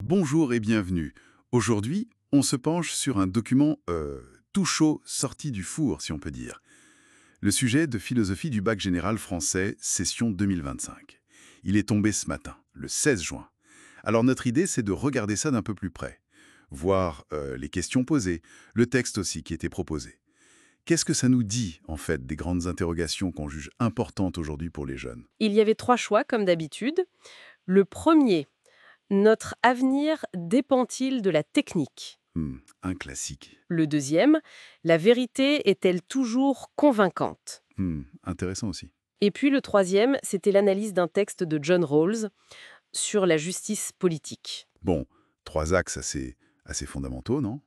Bonjour et bienvenue. Aujourd'hui, on se penche sur un document tout chaud sorti du four, si on peut dire. Le sujet de philosophie du bac général français, session 2025. Il est tombé ce matin, le 16 juin. Alors notre idée, c'est de regarder ça d'un peu plus près. Voir les questions posées, le texte aussi qui était proposé. Qu'est-ce que ça nous dit, en fait, des grandes interrogations qu'on juge importantes aujourd'hui pour les jeunes? Il y avait 3 choix, comme d'habitude. Le premier, notre avenir dépend-il de la technique? Un classique. Le deuxième, la vérité est-elle toujours convaincante? Intéressant aussi. Et puis le troisième, c'était l'analyse d'un texte de John Rawls sur la justice politique. Bon, trois axes assez fondamentaux, non?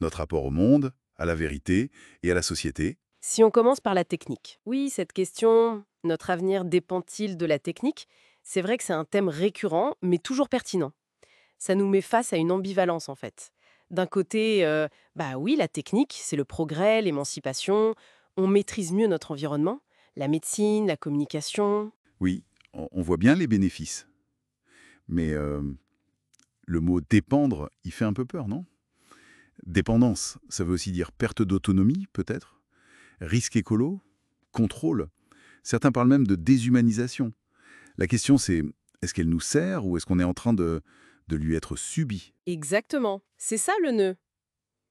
Notre rapport au monde, à la vérité et à la société. Si on commence par la technique. Oui, cette question, notre avenir dépend-il de la technique? C'est vrai que c'est un thème récurrent, mais toujours pertinent. Ça nous met face à une ambivalence en fait. D'un côté, bah oui, la technique, c'est le progrès, l'émancipation, on maîtrise mieux notre environnement, la médecine, la communication. Oui, on voit bien les bénéfices. Mais le mot dépendre, il fait un peu peur, non? Dépendance, ça veut aussi dire perte d'autonomie, peut-être? Risque écolo? Contrôle? Certains parlent même de déshumanisation. La question, c'est est-ce qu'elle nous sert ou est-ce qu'on est en train de lui être subi? Exactement, c'est ça le nœud.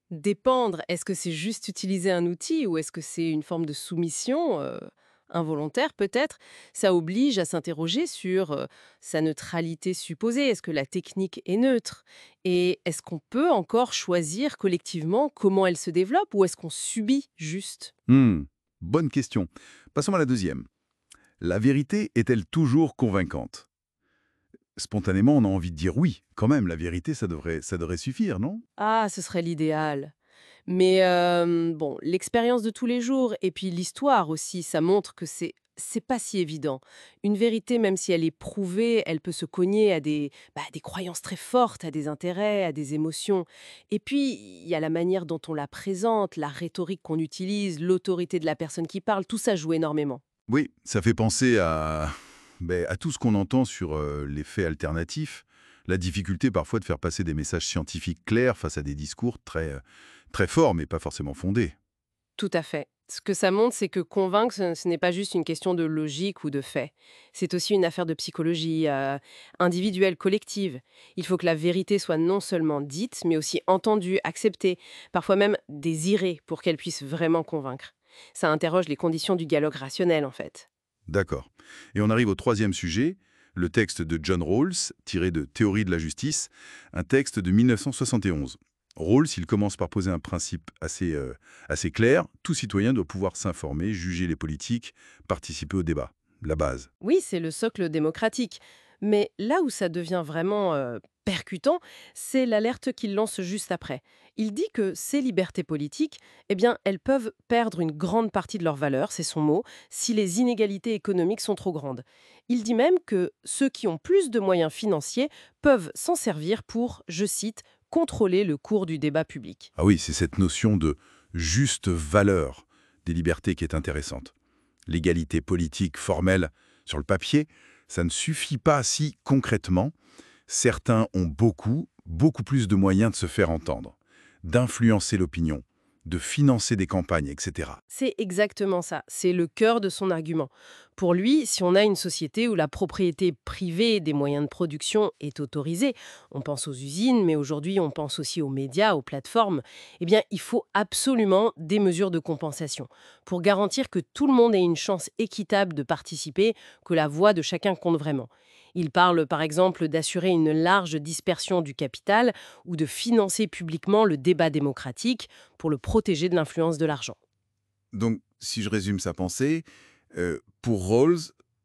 Dépendre, est-ce que c'est juste utiliser un outil ou est-ce que c'est une forme de soumission involontaire peut-être? Ça oblige à s'interroger sur sa neutralité supposée. Est-ce que la technique est neutre? Et est-ce qu'on peut encore choisir collectivement comment elle se développe ou est-ce qu'on subit juste? Hmm, bonne question. Passons à la deuxième. La vérité est-elle toujours convaincante? Spontanément, on a envie de dire oui. Quand même, la vérité, ça devrait suffire, non? Ah, ce serait l'idéal. Mais bon, l'expérience de tous les jours et puis l'histoire aussi, ça montre que c'est pas si évident. Une vérité, même si elle est prouvée, elle peut se cogner à des croyances très fortes, à des intérêts, à des émotions. Et puis, il y a la manière dont on la présente, la rhétorique qu'on utilise, l'autorité de la personne qui parle, tout ça joue énormément. Oui, ça fait penser à tout ce qu'on entend sur les faits alternatifs, la difficulté parfois de faire passer des messages scientifiques clairs face à des discours très forts, mais pas forcément fondés. Tout à fait. Ce que ça montre, c'est que convaincre, ce n'est pas juste une question de logique ou de fait. C'est aussi une affaire de psychologie individuelle, collective. Il faut que la vérité soit non seulement dite, mais aussi entendue, acceptée, parfois même désirée pour qu'elle puisse vraiment convaincre. Ça interroge les conditions du dialogue rationnel, en fait. D'accord. Et on arrive au troisième sujet, le texte de John Rawls, tiré de Théorie de la justice, un texte de 1971. Rawls, il commence par poser un principe assez clair. Tout citoyen doit pouvoir s'informer, juger les politiques, participer au débat. La base. Oui, c'est le socle démocratique. Mais là où ça devient vraiment percutant, c'est l'alerte qu'il lance juste après. Il dit que ces libertés politiques, eh bien, elles peuvent perdre une grande partie de leur valeur, c'est son mot, si les inégalités économiques sont trop grandes. Il dit même que ceux qui ont plus de moyens financiers peuvent s'en servir pour, je cite, contrôler le cours du débat public. Ah oui, c'est cette notion de juste valeur des libertés qui est intéressante. L'égalité politique formelle sur le papier, ça ne suffit pas si concrètement, certains ont beaucoup plus de moyens de se faire entendre, d'influencer l'opinion, de financer des campagnes, etc. C'est exactement ça, c'est le cœur de son argument. Pour lui, si on a une société où la propriété privée des moyens de production est autorisée, on pense aux usines, mais aujourd'hui on pense aussi aux médias, aux plateformes, eh bien il faut absolument des mesures de compensation pour garantir que tout le monde ait une chance équitable de participer, que la voix de chacun compte vraiment. Il parle par exemple d'assurer une large dispersion du capital ou de financer publiquement le débat démocratique pour le protéger de l'influence de l'argent. Donc, si je résume sa pensée, pour Rawls,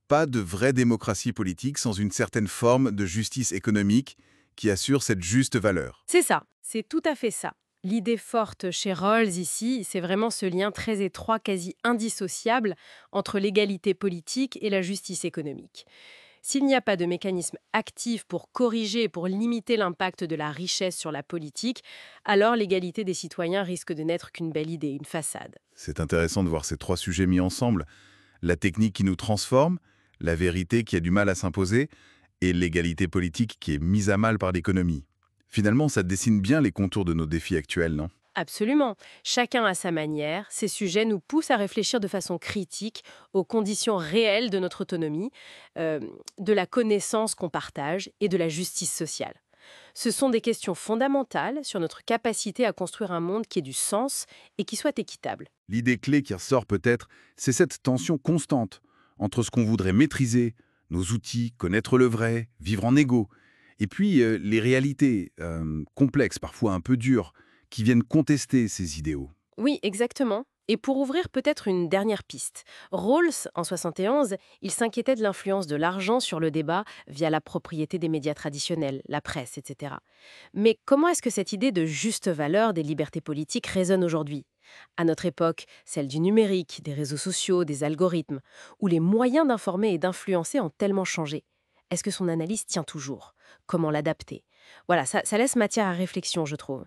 pas de vraie démocratie politique sans une certaine forme de justice économique qui assure cette juste valeur. C'est ça, c'est tout à fait ça. L'idée forte chez Rawls ici, c'est vraiment ce lien très étroit, quasi indissociable, entre l'égalité politique et la justice économique. S'il n'y a pas de mécanisme actif pour corriger, pour limiter l'impact de la richesse sur la politique, alors l'égalité des citoyens risque de n'être qu'une belle idée, une façade. C'est intéressant de voir ces trois sujets mis ensemble. La technique qui nous transforme, la vérité qui a du mal à s'imposer, et l'égalité politique qui est mise à mal par l'économie. Finalement, ça dessine bien les contours de nos défis actuels, non? Absolument. Chacun à sa manière, ces sujets nous poussent à réfléchir de façon critique aux conditions réelles de notre autonomie, euh, de la connaissance qu'on partage et de la justice sociale. Ce sont des questions fondamentales sur notre capacité à construire un monde qui ait du sens et qui soit équitable. L'idée clé qui ressort peut-être, c'est cette tension constante entre ce qu'on voudrait maîtriser, nos outils, connaître le vrai, vivre en égaux, et puis les réalités complexes, parfois un peu dures, qui viennent contester ces idéaux. Oui, exactement. Et pour ouvrir peut-être une dernière piste, Rawls, en 71, il s'inquiétait de l'influence de l'argent sur le débat via la propriété des médias traditionnels, la presse, etc. Mais comment est-ce que cette idée de juste valeur des libertés politiques résonne aujourd'hui? À notre époque, celle du numérique, des réseaux sociaux, des algorithmes, où les moyens d'informer et d'influencer ont tellement changé. Est-ce que son analyse tient toujours? Comment l'adapter? Voilà, ça laisse matière à réflexion, je trouve.